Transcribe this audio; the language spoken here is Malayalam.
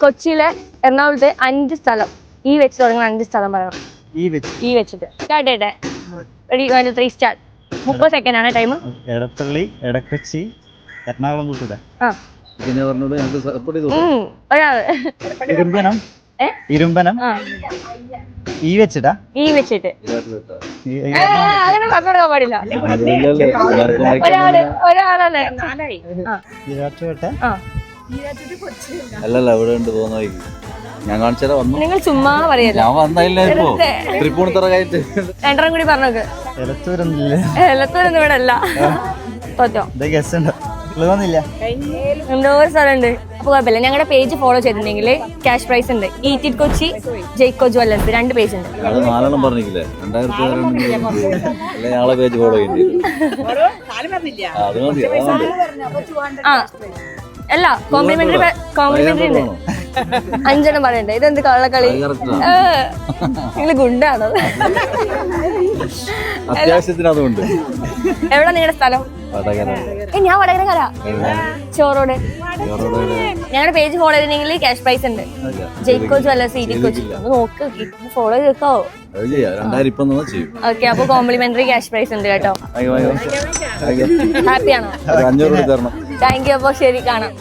കൊച്ചിയിലെ എറണാകുളത്തെ 5 സ്ഥലം ഈ വെച്ച് തുടങ്ങുന്ന 5 സ്ഥലം പറയണം. ഈ വെച്ചിട്ട് സ്റ്റാർട്ട് ചെയ്യട്ടെ. Ready 1 2 3 start. 30 സെക്കൻഡ് ആണ് ടൈം. എടപ്പള്ളി, എടക്കൊച്ചി, എറണാകുളം കൂട്ടുക. ഇരുമ്പനം ഈ വെച്ചിട്ടാ അങ്ങനെ പറഞ്ഞെടുക്കാൻ പാടില്ല. ഒരാളല്ലേ. അല്ലല്ല ഇവിടെ ഉണ്ട് പോകുന്ന ഞാൻ കാണിച്ചാ വന്നു. നിങ്ങൾ ചുമ്മാ പറയല്ല. ഞാൻ വന്നില്ല ഇപ്പൊ തൃപ്പൂണിത്തറ കയറ്റ് രണ്ടെണ്ണം കൂടി പറഞ്ഞോക്ക്. എലത്തൂരൊന്നും ഇവിടെ അല്ല. തോറ്റോ? എന്തോ ഒരു സ്ഥലമുണ്ട്. അപ്പൊ കുഴപ്പമില്ല. ഞങ്ങളുടെ പേജ് ഫോളോ ചെയ്തിട്ടുണ്ടെങ്കിൽ ക്യാഷ് പ്രൈസ് ഉണ്ട്. ഈറ്റിഡ് കൊച്ചി, ജയ്ക്കോ ജ്വല്ലേഴ്സ് 2 പേജ് ഉണ്ട്. 4 പറഞ്ഞില്ലേ 2000 ഞങ്ങളെ പേജ് ഫോളോ ചെയ്യുന്നുണ്ട്. അല്ല കോംപ്ലിമെന്ററി ഉണ്ട്. 5 എണ്ണം പറയണ്ടേ? ഇതെന്ത് കള്ളക്കളി? നിങ്ങള് ഗുണ്ടാണോ? അത്യാവശ്യത്തിന് അതുകൊണ്ട്. എവിടെ നിങ്ങളുടെ സ്ഥലം? ഞാൻ വടകരക്കാര. ചോറോട്. ഞങ്ങളുടെ പേജ് ഫോളോ ചെയ്തിട്ടുണ്ടെങ്കിൽ ക്യാഷ് പ്രൈസ് ഉണ്ട്. ജയ്ക്കോ ജ്വല്ലേഴ്സ്, ഈറ്റിഡ് കൊച്ചി. ഒന്ന് നോക്ക്, ഫോളോ ചെയ്തോ. ഓക്കെ, അപ്പൊ കോംപ്ലിമെന്ററി ക്യാഷ് പ്രൈസ് ഉണ്ട് കേട്ടോ. ഹാപ്പിയാണോ? Thank you. അപ്പൊ ശരി, കാണാം.